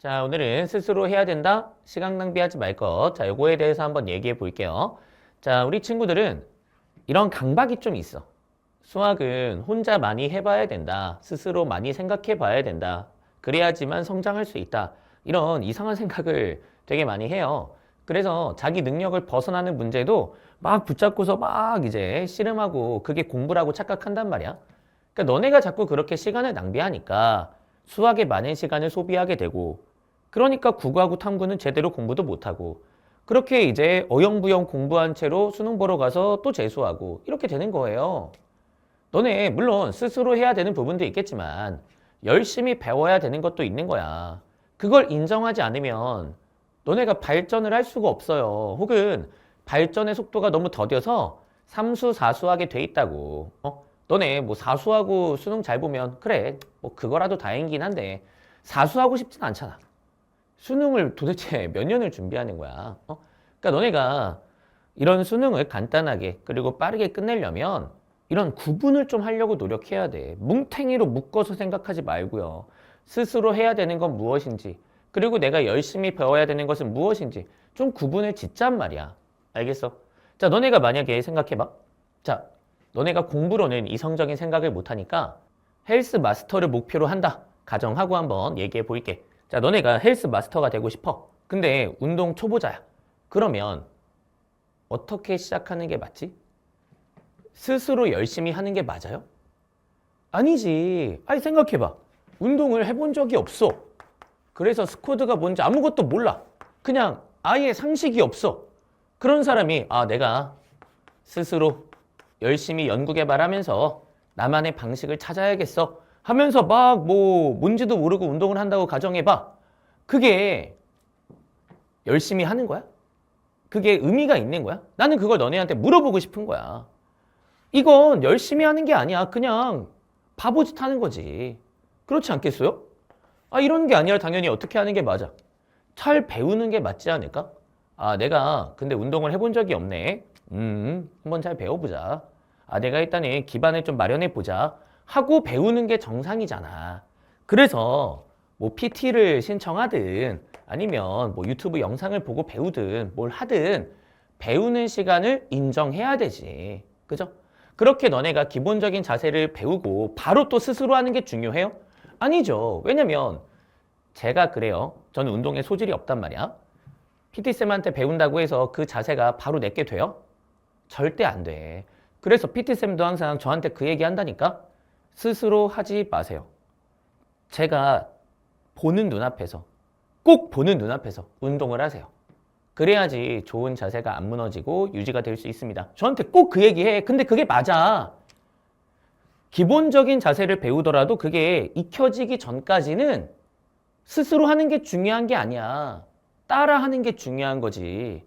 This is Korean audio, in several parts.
자, 오늘은 스스로 해야 된다. 시간 낭비하지 말 것. 자, 요거에 대해서 한번 얘기해 볼게요. 자, 우리 친구들은 이런 강박이 좀 있어. 수학은 혼자 많이 해봐야 된다. 스스로 많이 생각해 봐야 된다. 그래야지만 성장할 수 있다. 이런 이상한 생각을 되게 많이 해요. 그래서 자기 능력을 벗어나는 문제도 막 붙잡고서 막 이제 씨름하고 그게 공부라고 착각한단 말이야. 그러니까 너네가 자꾸 그렇게 시간을 낭비하니까 수학에 많은 시간을 소비하게 되고 그러니까 국어하고 탐구는 제대로 공부도 못하고 그렇게 이제 어영부영 공부한 채로 수능 보러 가서 또 재수하고 이렇게 되는 거예요. 너네 물론 스스로 해야 되는 부분도 있겠지만 열심히 배워야 되는 것도 있는 거야. 그걸 인정하지 않으면 너네가 발전을 할 수가 없어요. 혹은 발전의 속도가 너무 더뎌서 삼수, 사수하게 돼 있다고. 너네 뭐 사수하고 수능 잘 보면 그래 뭐 그거라도 다행이긴 한데 사수하고 싶진 않잖아. 수능을 도대체 몇 년을 준비하는 거야. 그러니까 너네가 이런 수능을 간단하게 그리고 빠르게 끝내려면 이런 구분을 좀 하려고 노력해야 돼. 뭉탱이로 묶어서 생각하지 말고요. 스스로 해야 되는 건 무엇인지 그리고 내가 열심히 배워야 되는 것은 무엇인지 좀 구분을 짓잔 말이야. 알겠어? 자, 너네가 만약에 생각해봐. 자, 너네가 공부로는 이성적인 생각을 못하니까 헬스 마스터를 목표로 한다. 가정하고 한번 얘기해 볼게. 자, 너네가 헬스 마스터가 되고 싶어. 근데 운동 초보자야. 그러면 어떻게 시작하는 게 맞지? 스스로 열심히 하는 게 맞아요? 아니지. 아니, 생각해봐. 운동을 해본 적이 없어. 그래서 스쿼드가 뭔지 아무것도 몰라. 그냥 아예 상식이 없어. 그런 사람이 내가 스스로 열심히 연구 개발하면서 나만의 방식을 찾아야겠어 하면서 막 뭐 뭔지도 모르고 운동을 한다고 가정해봐. 그게 열심히 하는 거야? 그게 의미가 있는 거야? 나는 그걸 너네한테 물어보고 싶은 거야. 이건 열심히 하는 게 아니야. 그냥 바보짓 하는 거지. 그렇지 않겠어요? 이런 게 아니라 당연히 어떻게 하는 게 맞아? 잘 배우는 게 맞지 않을까? 내가 근데 운동을 해본 적이 없네. 한번 잘 배워보자. 내가 일단은 기반을 좀 마련해보자. 하고 배우는 게 정상이잖아. 그래서 뭐 PT를 신청하든 아니면 뭐 유튜브 영상을 보고 배우든 뭘 하든 배우는 시간을 인정해야 되지. 그죠? 그렇게 너네가 기본적인 자세를 배우고 바로 또 스스로 하는 게 중요해요? 아니죠. 왜냐면 제가 그래요. 저는 운동에 소질이 없단 말이야. PT쌤한테 배운다고 해서 그 자세가 바로 내게 돼요? 절대 안 돼. 그래서 PT쌤도 항상 저한테 그 얘기 한다니까? 스스로 하지 마세요. 제가 보는 눈앞에서, 꼭 보는 눈앞에서 운동을 하세요. 그래야지 좋은 자세가 안 무너지고 유지가 될 수 있습니다. 저한테 꼭 그 얘기해. 근데 그게 맞아. 기본적인 자세를 배우더라도 그게 익혀지기 전까지는 스스로 하는 게 중요한 게 아니야. 따라하는 게 중요한 거지.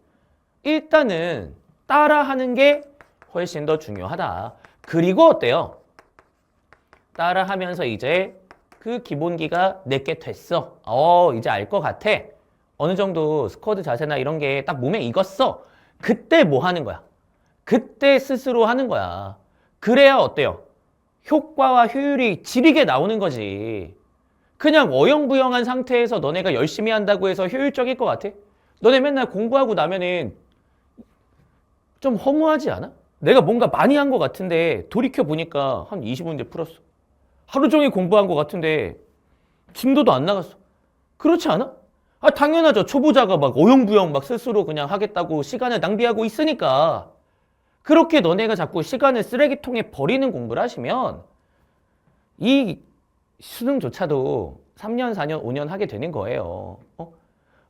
일단은 따라하는 게 훨씬 더 중요하다. 그리고 어때요? 따라하면서 이제 그 기본기가 내게 됐어. 이제 알 것 같아. 어느 정도 스쿼드 자세나 이런 게 딱 몸에 익었어. 그때 뭐 하는 거야? 그때 스스로 하는 거야. 그래야 어때요? 효과와 효율이 지리게 나오는 거지. 그냥 어영부영한 상태에서 너네가 열심히 한다고 해서 효율적일 것 같아? 너네 맨날 공부하고 나면은 좀 허무하지 않아? 내가 뭔가 많이 한 것 같은데 돌이켜보니까 한 20문제 풀었어. 하루 종일 공부한 것 같은데 진도도 안 나갔어. 그렇지 않아? 당연하죠. 초보자가 막 어영부영 막 스스로 그냥 하겠다고 시간을 낭비하고 있으니까. 그렇게 너네가 자꾸 시간을 쓰레기통에 버리는 공부를 하시면 이 수능조차도 3년, 4년, 5년 하게 되는 거예요.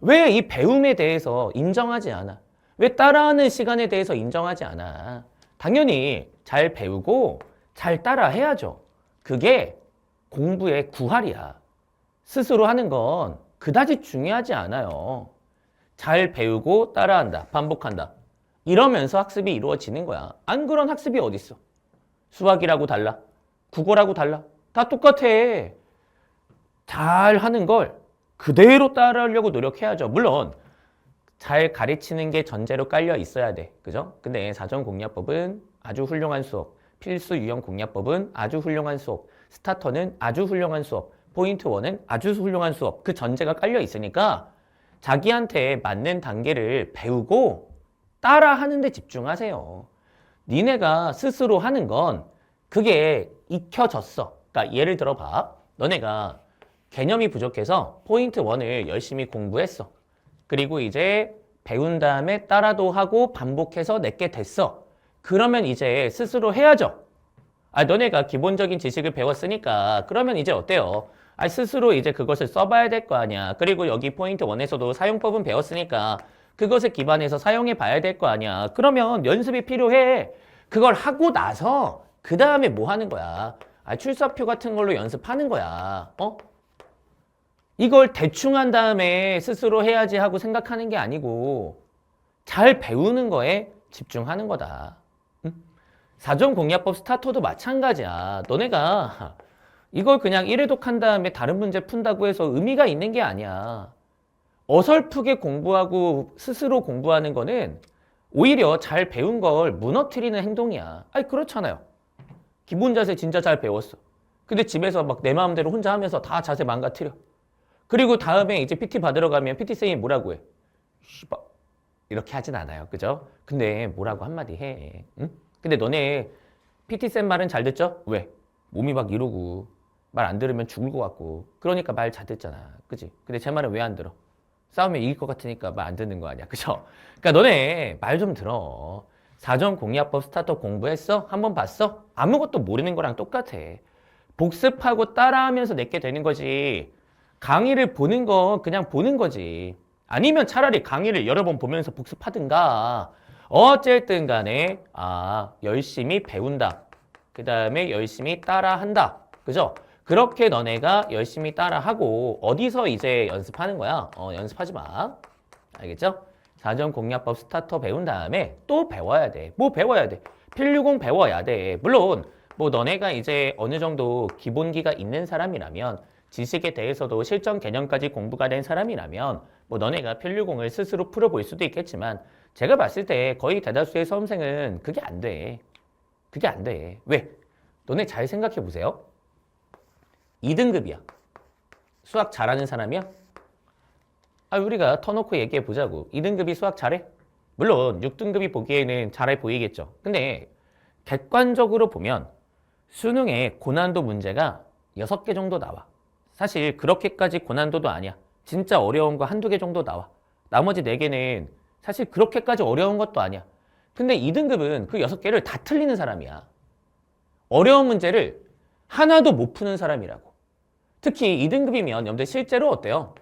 왜 이 배움에 대해서 인정하지 않아? 왜 따라하는 시간에 대해서 인정하지 않아? 당연히 잘 배우고 잘 따라 해야죠. 그게 공부의 구할이야. 스스로 하는 건 그다지 중요하지 않아요. 잘 배우고 따라한다, 반복한다. 이러면서 학습이 이루어지는 거야. 안 그런 학습이 어딨어? 수학이라고 달라? 국어라고 달라? 다 똑같아. 잘 하는 걸 그대로 따라하려고 노력해야죠. 물론 잘 가르치는 게 전제로 깔려 있어야 돼. 그죠? 근데 사전공략법은 아주 훌륭한 수업, 필수 유형 공략법은 아주 훌륭한 수업, 스타터는 아주 훌륭한 수업. 포인트 1은 아주 훌륭한 수업, 그 전제가 깔려 있으니까 자기한테 맞는 단계를 배우고 따라 하는데 집중하세요. 니네가 스스로 하는 건 그게 익혀졌어. 그러니까 예를 들어봐. 너네가 개념이 부족해서 포인트 1을 열심히 공부했어. 그리고 이제 배운 다음에 따라도 하고 반복해서 내게 됐어. 그러면 이제 스스로 해야죠. 너네가 기본적인 지식을 배웠으니까 그러면 이제 어때요? 스스로 이제 그것을 써봐야 될 거 아니야. 그리고 여기 포인트 1에서도 사용법은 배웠으니까 그것을 기반해서 사용해 봐야 될 거 아니야. 그러면 연습이 필요해. 그걸 하고 나서 그 다음에 뭐 하는 거야? 출사표 같은 걸로 연습하는 거야. 이걸 대충 한 다음에 스스로 해야지 하고 생각하는 게 아니고 잘 배우는 거에 집중하는 거다. 사전공략법 스타터도 마찬가지야. 너네가 이걸 그냥 1회독한 다음에 다른 문제 푼다고 해서 의미가 있는 게 아니야. 어설프게 공부하고 스스로 공부하는 거는 오히려 잘 배운 걸 무너뜨리는 행동이야. 그렇잖아요. 기본 자세 진짜 잘 배웠어. 근데 집에서 막 내 마음대로 혼자 하면서 다 자세 망가뜨려. 그리고 다음에 이제 PT 받으러 가면 PT쌤이 뭐라고 해? 씨발 이렇게 하진 않아요. 그죠? 근데 뭐라고 한마디 해. 응? 근데 너네 PT쌤 말은 잘 듣죠? 왜? 몸이 막 이러고 말 안 들으면 죽을 것 같고 그러니까 말 잘 듣잖아. 그지? 근데 제 말은 왜 안 들어? 싸우면 이길 것 같으니까 말 안 듣는 거 아니야. 그죠? 그러니까 너네 말 좀 들어. 사전공략법 스타터 공부했어? 한번 봤어? 아무것도 모르는 거랑 똑같아. 복습하고 따라하면서 내게 되는 거지. 강의를 보는 건 그냥 보는 거지. 아니면 차라리 강의를 여러 번 보면서 복습하든가. 어쨌든 간에 열심히 배운다. 그 다음에 열심히 따라한다. 그죠? 그렇게 너네가 열심히 따라하고 어디서 이제 연습하는 거야? 연습하지 마. 알겠죠? 사전공략법 스타터 배운 다음에 또 배워야 돼. 뭐 배워야 돼? 필류공 배워야 돼. 물론 뭐 너네가 이제 어느 정도 기본기가 있는 사람이라면 지식에 대해서도 실전 개념까지 공부가 된 사람이라면 뭐 너네가 필류공을 스스로 풀어볼 수도 있겠지만 제가 봤을 때 거의 대다수의 수험생은 그게 안 돼. 그게 안 돼. 왜? 너네 잘 생각해 보세요. 2등급이야. 수학 잘하는 사람이야? 우리가 터놓고 얘기해 보자고. 2등급이 수학 잘해? 물론 6등급이 보기에는 잘해 보이겠죠. 근데 객관적으로 보면 수능에 고난도 문제가 6개 정도 나와. 사실 그렇게까지 고난도도 아니야. 진짜 어려운 거 한두 개 정도 나와. 나머지 4개는 사실 그렇게까지 어려운 것도 아니야. 근데 2등급은 그 6개를 다 틀리는 사람이야. 어려운 문제를 하나도 못 푸는 사람이라고. 특히 2등급이면 여러분들 실제로 어때요?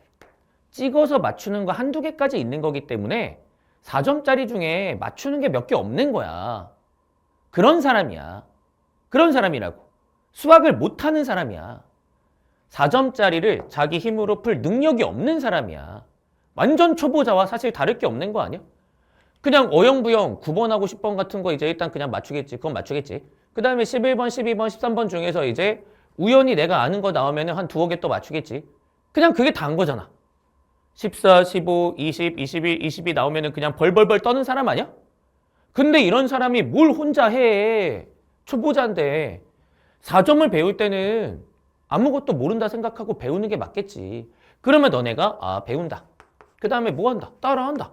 찍어서 맞추는 거 한두 개까지 있는 거기 때문에 4점짜리 중에 맞추는 게 몇 개 없는 거야. 그런 사람이야. 그런 사람이라고. 수학을 못하는 사람이야. 4점짜리를 자기 힘으로 풀 능력이 없는 사람이야. 완전 초보자와 사실 다를 게 없는 거 아니야? 그냥 어영부영 9번하고 10번 같은 거 이제 일단 그냥 맞추겠지. 그건 맞추겠지. 그 다음에 11번, 12번, 13번 중에서 이제 우연히 내가 아는 거 나오면 한 2개 또 맞추겠지. 그냥 그게 다인 거잖아. 14, 15, 20, 21, 22 나오면 그냥 벌벌벌 떠는 사람 아니야? 근데 이런 사람이 뭘 혼자 해. 초보자인데. 4점을 배울 때는 아무것도 모른다 생각하고 배우는 게 맞겠지. 그러면 너네가 배운다. 그 다음에 뭐 한다? 따라한다.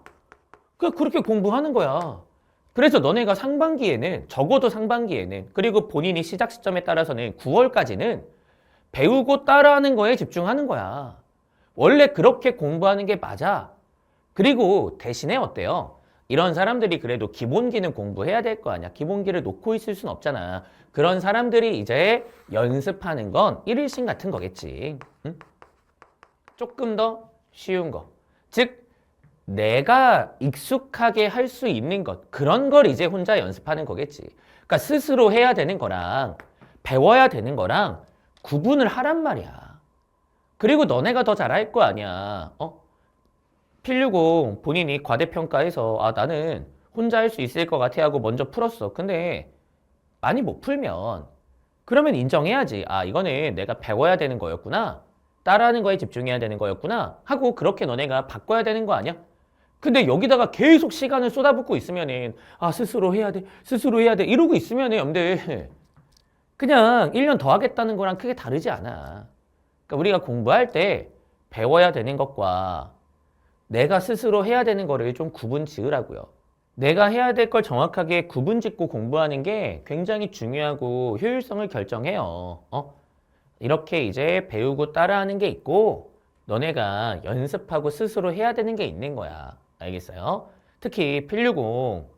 그렇게 공부하는 거야. 그래서 너네가 상반기에는 적어도 상반기에는 그리고 본인이 시작 시점에 따라서는 9월까지는 배우고 따라하는 거에 집중하는 거야. 원래 그렇게 공부하는 게 맞아. 그리고 대신에 어때요? 이런 사람들이 그래도 기본기는 공부해야 될 거 아니야. 기본기를 놓고 있을 순 없잖아. 그런 사람들이 이제 연습하는 건 1일씩 같은 거겠지. 응? 조금 더 쉬운 거. 즉 내가 익숙하게 할 수 있는 것. 그런 걸 이제 혼자 연습하는 거겠지. 그러니까 스스로 해야 되는 거랑 배워야 되는 거랑 구분을 하란 말이야. 그리고 너네가 더 잘할 거 아니야. 필류공 본인이 과대평가해서 나는 혼자 할 수 있을 것 같아 하고 먼저 풀었어. 근데 많이 못 풀면 그러면 인정해야지. 이거는 내가 배워야 되는 거였구나. 따라하는 거에 집중해야 되는 거였구나. 하고 그렇게 너네가 바꿔야 되는 거 아니야? 근데 여기다가 계속 시간을 쏟아붓고 있으면은 스스로 해야 돼. 스스로 해야 돼. 이러고 있으면은 여러분들 그냥 1년 더 하겠다는 거랑 크게 다르지 않아. 그러니까 우리가 공부할 때 배워야 되는 것과 내가 스스로 해야 되는 거를 좀 구분 지으라고요. 내가 해야 될 걸 정확하게 구분 짓고 공부하는 게 굉장히 중요하고 효율성을 결정해요. 이렇게 이제 배우고 따라하는 게 있고 너네가 연습하고 스스로 해야 되는 게 있는 거야. 알겠어요? 특히 필류공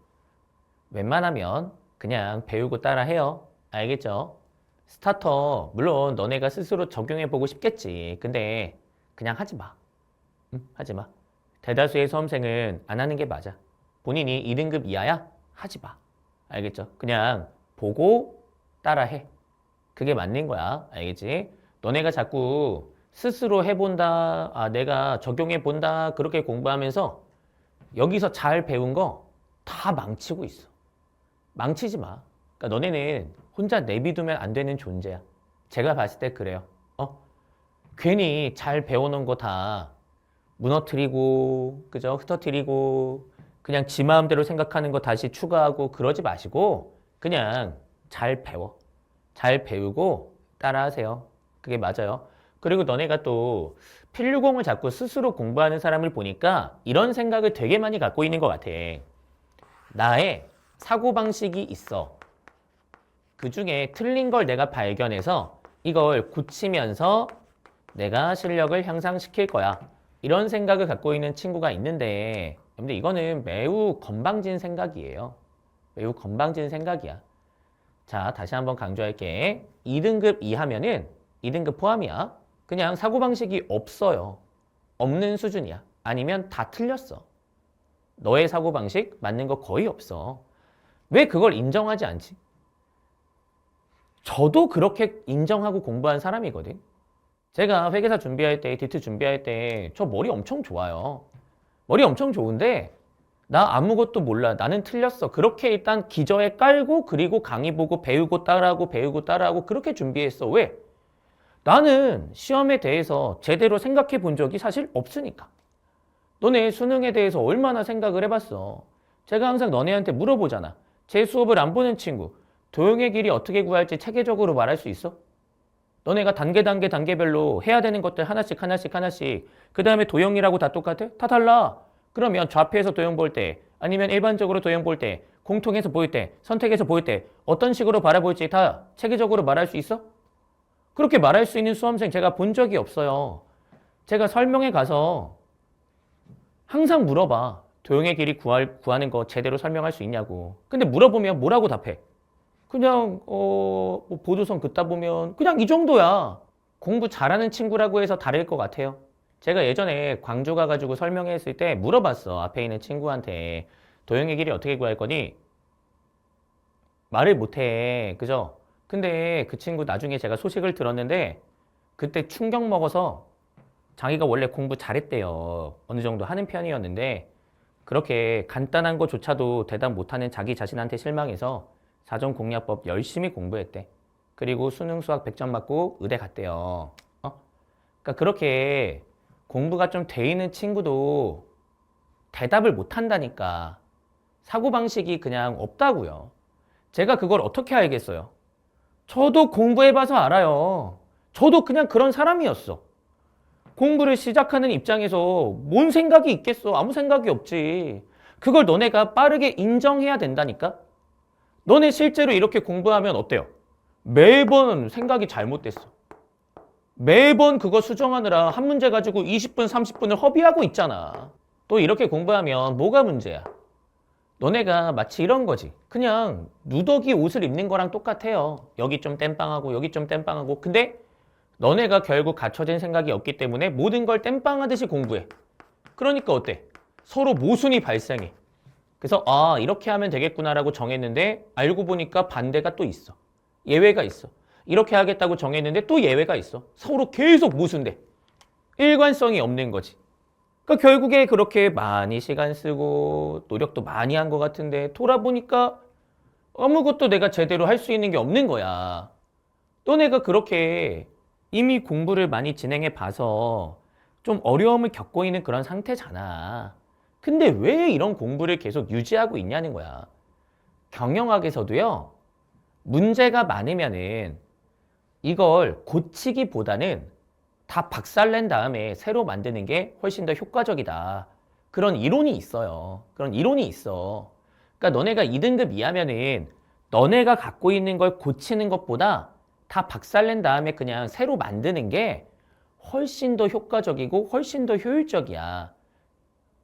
웬만하면 그냥 배우고 따라해요. 알겠죠? 스타터 물론 너네가 스스로 적용해보고 싶겠지. 근데 그냥 하지 마. 응? 하지 마. 대다수의 수험생은 안 하는 게 맞아. 본인이 2등급 이하야? 하지 마. 알겠죠? 그냥 보고 따라해. 그게 맞는 거야. 알겠지? 너네가 자꾸 스스로 해본다, 내가 적용해본다, 그렇게 공부하면서 여기서 잘 배운 거 다 망치고 있어. 망치지 마. 그러니까 너네는 혼자 내비두면 안 되는 존재야. 제가 봤을 때 그래요. 괜히 잘 배워놓은 거 다 무너뜨리고, 그죠? 흩어뜨리고, 그냥 지 마음대로 생각하는 거 다시 추가하고 그러지 마시고, 그냥 잘 배워. 잘 배우고 따라하세요. 그게 맞아요. 그리고 너네가 또 필류공을 자꾸 스스로 공부하는 사람을 보니까 이런 생각을 되게 많이 갖고 있는 것 같아. 나의 사고방식이 있어. 그 중에 틀린 걸 내가 발견해서 이걸 고치면서 내가 실력을 향상시킬 거야. 이런 생각을 갖고 있는 친구가 있는데, 근데 이거는 매우 건방진 생각이에요. 매우 건방진 생각이야. 자, 다시 한번 강조할게. 2등급 이하면은 2등급 포함이야. 그냥 사고방식이 없어요. 없는 수준이야. 아니면 다 틀렸어. 너의 사고방식 맞는 거 거의 없어. 왜 그걸 인정하지 않지? 저도 그렇게 인정하고 공부한 사람이거든. 제가 회계사 준비할 때, 디트 준비할 때 저 머리 엄청 좋아요. 머리 엄청 좋은데 나 아무것도 몰라. 나는 틀렸어. 그렇게 일단 기저에 깔고 그리고 강의 보고 배우고 따라하고 그렇게 준비했어. 왜? 나는 시험에 대해서 제대로 생각해 본 적이 사실 없으니까. 너네 수능에 대해서 얼마나 생각을 해봤어. 제가 항상 너네한테 물어보잖아. 제 수업을 안 보는 친구, 도용의 길이 어떻게 구할지 체계적으로 말할 수 있어? 너네가 단계별로 해야 되는 것들 하나씩 그 다음에 도형이라고 다 똑같아? 다 달라. 그러면 좌표에서 도형 볼 때 아니면 일반적으로 도형 볼 때 공통해서 보일 때 선택해서 보일 때 어떤 식으로 바라볼지 다 체계적으로 말할 수 있어? 그렇게 말할 수 있는 수험생 제가 본 적이 없어요. 제가 설명회 가서 항상 물어봐. 도형의 길이 구하는 거 제대로 설명할 수 있냐고. 근데 물어보면 뭐라고 답해? 그냥 뭐 보조선 긋다 보면 그냥 이 정도야. 공부 잘하는 친구라고 해서 다를 것 같아요. 제가 예전에 광주 가가지고 설명했을 때 물어봤어. 앞에 있는 친구한테 도형의 길이 어떻게 구할 거니? 말을 못해. 그죠? 근데 그 친구 나중에 제가 소식을 들었는데 그때 충격 먹어서 자기가 원래 공부 잘했대요. 어느 정도 하는 편이었는데 그렇게 간단한 거조차도 대답 못하는 자기 자신한테 실망해서 사전공략법 열심히 공부했대. 그리고 수능 수학 100점 맞고 의대 갔대요. 그러니까 그렇게 공부가 좀 돼 있는 친구도 대답을 못한다니까. 사고방식이 그냥 없다고요. 제가 그걸 어떻게 알겠어요? 저도 공부해봐서 알아요. 저도 그냥 그런 사람이었어. 공부를 시작하는 입장에서 뭔 생각이 있겠어? 아무 생각이 없지. 그걸 너네가 빠르게 인정해야 된다니까? 너네 실제로 이렇게 공부하면 어때요? 매번 생각이 잘못됐어. 매번 그거 수정하느라 한 문제 가지고 20분, 30분을 허비하고 있잖아. 또 이렇게 공부하면 뭐가 문제야? 너네가 마치 이런 거지. 그냥 누더기 옷을 입는 거랑 똑같아요. 여기 좀 땜빵하고 여기 좀 땜빵하고. 근데 너네가 결국 갖춰진 생각이 없기 때문에 모든 걸 땜빵하듯이 공부해. 그러니까 어때? 서로 모순이 발생해. 그래서 이렇게 하면 되겠구나라고 정했는데 알고 보니까 반대가 또 있어. 예외가 있어. 이렇게 하겠다고 정했는데 또 예외가 있어. 서로 계속 모순돼. 일관성이 없는 거지. 그러니까 결국에 그렇게 많이 시간 쓰고 노력도 많이 한 것 같은데 돌아보니까 아무것도 내가 제대로 할 수 있는 게 없는 거야. 너네가 그렇게 이미 공부를 많이 진행해 봐서 좀 어려움을 겪고 있는 그런 상태잖아. 근데 왜 이런 공부를 계속 유지하고 있냐는 거야. 경영학에서도요, 문제가 많으면은 이걸 고치기보다는 다 박살낸 다음에 새로 만드는 게 훨씬 더 효과적이다. 그런 이론이 있어요. 그런 이론이 있어. 그러니까 너네가 2등급 이하면은 너네가 갖고 있는 걸 고치는 것보다 다 박살낸 다음에 그냥 새로 만드는 게 훨씬 더 효과적이고 훨씬 더 효율적이야.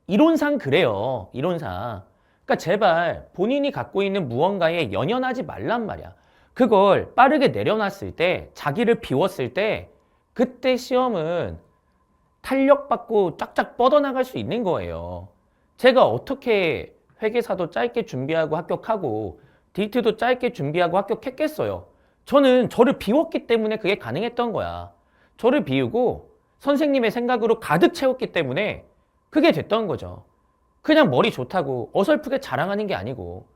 이론상 그래요. 이론상. 그러니까 제발 본인이 갖고 있는 무언가에 연연하지 말란 말이야. 그걸 빠르게 내려놨을 때, 자기를 비웠을 때, 그때 시험은 탄력받고 쫙쫙 뻗어나갈 수 있는 거예요. 제가 어떻게 회계사도 짧게 준비하고 합격하고 데이트도 짧게 준비하고 합격했겠어요. 저는 저를 비웠기 때문에 그게 가능했던 거야. 저를 비우고 선생님의 생각으로 가득 채웠기 때문에 그게 됐던 거죠. 그냥 머리 좋다고 어설프게 자랑하는 게 아니고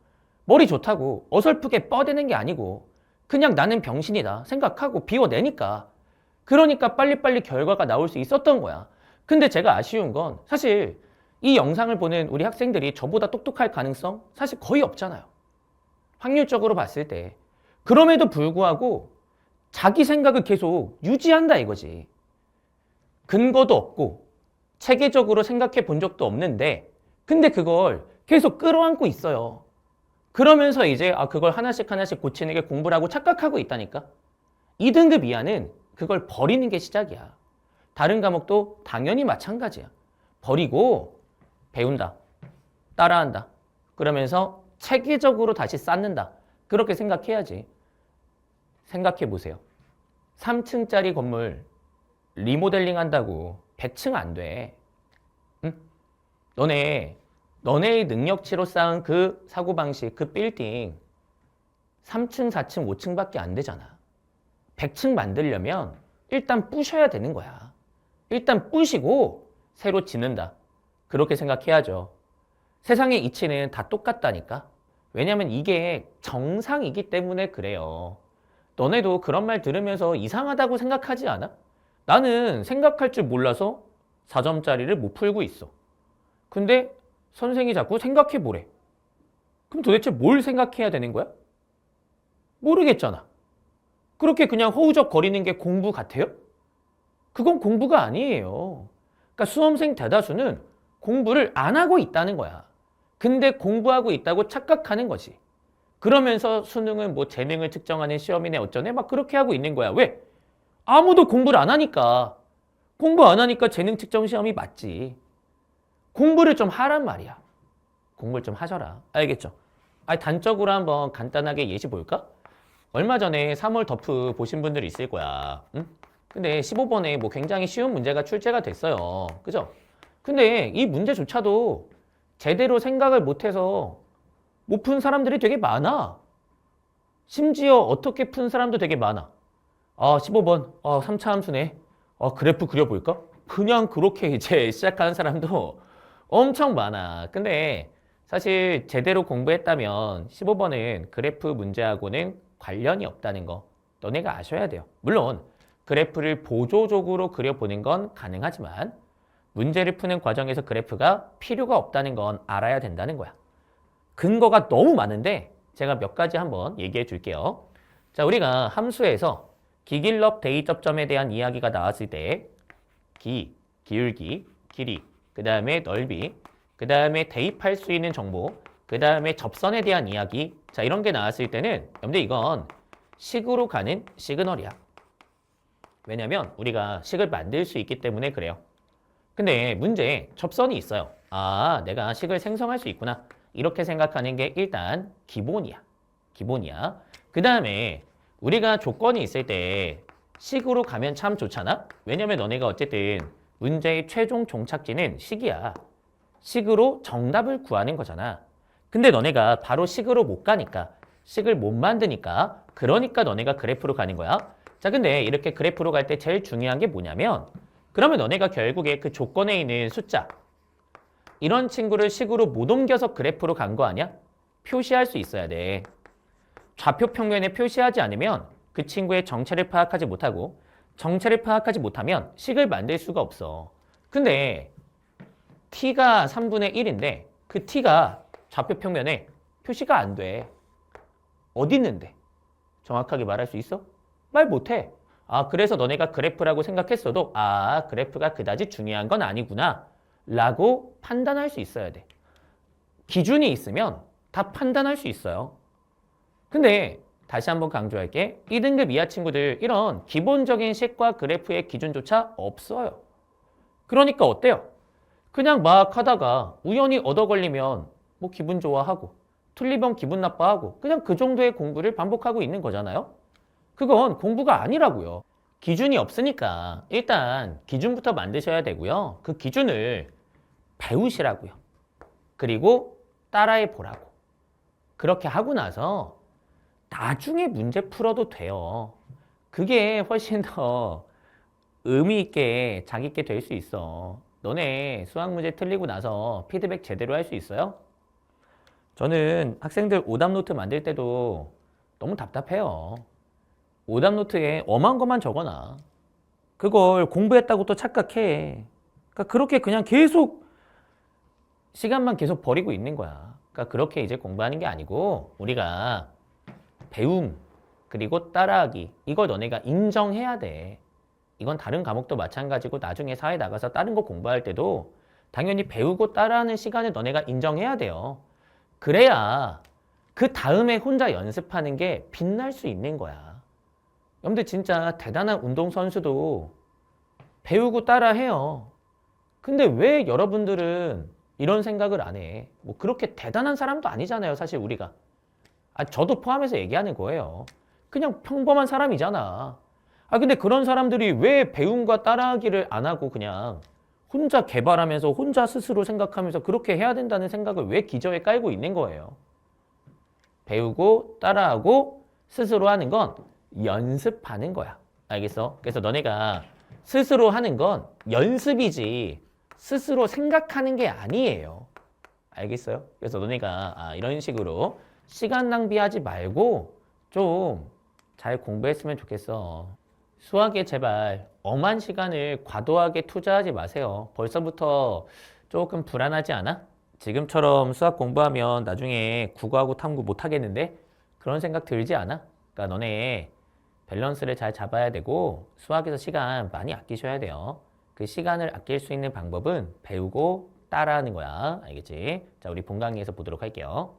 머리 좋다고 어설프게 뻗대는 게 아니고 그냥 나는 병신이다 생각하고 비워내니까 그러니까 빨리빨리 결과가 나올 수 있었던 거야. 근데 제가 아쉬운 건 사실 이 영상을 보는 우리 학생들이 저보다 똑똑할 가능성 사실 거의 없잖아요. 확률적으로 봤을 때. 그럼에도 불구하고 자기 생각을 계속 유지한다 이거지. 근거도 없고 체계적으로 생각해 본 적도 없는데 근데 그걸 계속 끌어안고 있어요. 그러면서 이제 그걸 하나씩 하나씩 고치는 게 공부라고 착각하고 있다니까. 2등급 이하는 그걸 버리는 게 시작이야. 다른 과목도 당연히 마찬가지야. 버리고 배운다. 따라한다. 그러면서 체계적으로 다시 쌓는다. 그렇게 생각해야지. 생각해 보세요. 3층짜리 건물 리모델링 한다고 100층 안 돼. 응? 너네의 능력치로 쌓은 그 사고방식, 그 빌딩 3층, 4층, 5층밖에 안 되잖아. 100층 만들려면 일단 부셔야 되는 거야. 일단 부시고 새로 짓는다. 그렇게 생각해야죠. 세상의 이치는 다 똑같다니까. 왜냐면 이게 정상이기 때문에 그래요. 너네도 그런 말 들으면서 이상하다고 생각하지 않아? 나는 생각할 줄 몰라서 4점짜리를 못 풀고 있어. 근데 선생이 자꾸 생각해 보래. 그럼 도대체 뭘 생각해야 되는 거야? 모르겠잖아. 그렇게 그냥 허우적거리는 게 공부 같아요? 그건 공부가 아니에요. 그러니까 수험생 대다수는 공부를 안 하고 있다는 거야. 근데 공부하고 있다고 착각하는 거지. 그러면서 수능은 뭐 재능을 측정하는 시험이네 어쩌네 막 그렇게 하고 있는 거야. 왜? 아무도 공부를 안 하니까. 공부 안 하니까 재능 측정 시험이 맞지. 공부를 좀 하란 말이야. 공부를 좀 하셔라. 알겠죠? 단적으로 한번 간단하게 예시 볼까? 얼마 전에 3월 더프 보신 분들 있을 거야. 응? 근데 15번에 뭐 굉장히 쉬운 문제가 출제가 됐어요. 그죠? 근데 이 문제조차도 제대로 생각을 못해서 못 푼 사람들이 되게 많아. 심지어 어떻게 푼 사람도 되게 많아. 15번, 3차 함수네. 그래프 그려볼까? 그냥 그렇게 이제 시작하는 사람도 엄청 많아. 근데 사실 제대로 공부했다면 15번은 그래프 문제하고는 관련이 없다는 거 너네가 아셔야 돼요. 물론 그래프를 보조적으로 그려보는 건 가능하지만 문제를 푸는 과정에서 그래프가 필요가 없다는 건 알아야 된다는 거야. 근거가 너무 많은데 제가 몇 가지 한번 얘기해 줄게요. 자, 우리가 함수에서 기길럽 대입접점에 대한 이야기가 나왔을 때 기울기, 길이, 그 다음에 넓이, 그 다음에 대입할 수 있는 정보, 그 다음에 접선에 대한 이야기. 자, 이런 게 나왔을 때는 여러분들 이건 식으로 가는 시그널이야. 왜냐면 우리가 식을 만들 수 있기 때문에 그래요. 근데 문제에 접선이 있어요. 내가 식을 생성할 수 있구나. 이렇게 생각하는 게 일단 기본이야. 기본이야. 그 다음에 우리가 조건이 있을 때 식으로 가면 참 좋잖아? 왜냐면 너네가 어쨌든 문제의 최종 종착지는 식이야. 식으로 정답을 구하는 거잖아. 근데 너네가 바로 식으로 못 가니까, 식을 못 만드니까, 그러니까 너네가 그래프로 가는 거야. 자, 근데 이렇게 그래프로 갈 때 제일 중요한 게 뭐냐면 그러면 너네가 결국에 그 조건에 있는 숫자 이런 친구를 식으로 못 옮겨서 그래프로 간 거 아니야? 표시할 수 있어야 돼. 좌표 평면에 표시하지 않으면 그 친구의 정체를 파악하지 못하고 정체를 파악하지 못하면 식을 만들 수가 없어. 근데 t가 3분의 1인데 그 t가 좌표 평면에 표시가 안 돼. 어디 있는데? 정확하게 말할 수 있어? 말 못해. 아, 그래서 너네가 그래프라고 생각했어도 아, 그래프가 그다지 중요한 건 아니구나 라고 판단할 수 있어야 돼. 기준이 있으면 다 판단할 수 있어요. 근데 다시 한번 강조할게. 2등급 이하 친구들 이런 기본적인 식과 그래프의 기준조차 없어요. 그러니까 어때요? 그냥 막 하다가 우연히 얻어 걸리면 뭐 기분 좋아하고 틀리면 기분 나빠하고 그냥 그 정도의 공부를 반복하고 있는 거잖아요. 그건 공부가 아니라고요. 기준이 없으니까 일단 기준부터 만드셔야 되고요. 그 기준을 배우시라고요. 그리고 따라해 보라고. 그렇게 하고 나서 나중에 문제 풀어도 돼요. 그게 훨씬 더 의미 있게 자기 있게 될 수 있어. 너네 수학 문제 틀리고 나서 피드백 제대로 할 수 있어요? 저는 학생들 오답 노트 만들 때도 너무 답답해요. 오답 노트에 엄한 것만 적어놔. 그걸 공부했다고 또 착각해. 그러니까 그렇게 그냥 계속 시간만 계속 버리고 있는 거야. 그러니까 그렇게 이제 공부하는 게 아니고 우리가 배움 그리고 따라하기 이걸 너네가 인정해야 돼. 이건 다른 과목도 마찬가지고 나중에 사회 나가서 다른 거 공부할 때도 당연히 배우고 따라하는 시간을 너네가 인정해야 돼요. 그래야 그 다음에 혼자 연습하는 게 빛날 수 있는 거야. 여러분들 진짜 대단한 운동선수도 배우고 따라해요. 근데 왜 여러분들은 이런 생각을 안 해? 뭐 그렇게 대단한 사람도 아니잖아요, 사실 우리가. 아, 저도 포함해서 얘기하는 거예요. 그냥 평범한 사람이잖아. 아, 근데 그런 사람들이 왜 배움과 따라하기를 안 하고 그냥 혼자 개발하면서 혼자 스스로 생각하면서 그렇게 해야 된다는 생각을 왜 기저에 깔고 있는 거예요? 배우고 따라하고 스스로 하는 건 연습하는 거야. 알겠어? 그래서 너네가 스스로 하는 건 연습이지 스스로 생각하는 게 아니에요. 알겠어요? 그래서 너네가 이런 식으로 시간 낭비하지 말고 좀 잘 공부했으면 좋겠어. 수학에 제발 엄한 시간을 과도하게 투자하지 마세요. 벌써부터 조금 불안하지 않아? 지금처럼 수학 공부하면 나중에 국어하고 탐구 못 하겠는데? 그런 생각 들지 않아? 그러니까 너네 밸런스를 잘 잡아야 되고 수학에서 시간 많이 아끼셔야 돼요. 그 시간을 아낄 수 있는 방법은 배우고 따라하는 거야. 알겠지? 자, 우리 본 강의에서 보도록 할게요.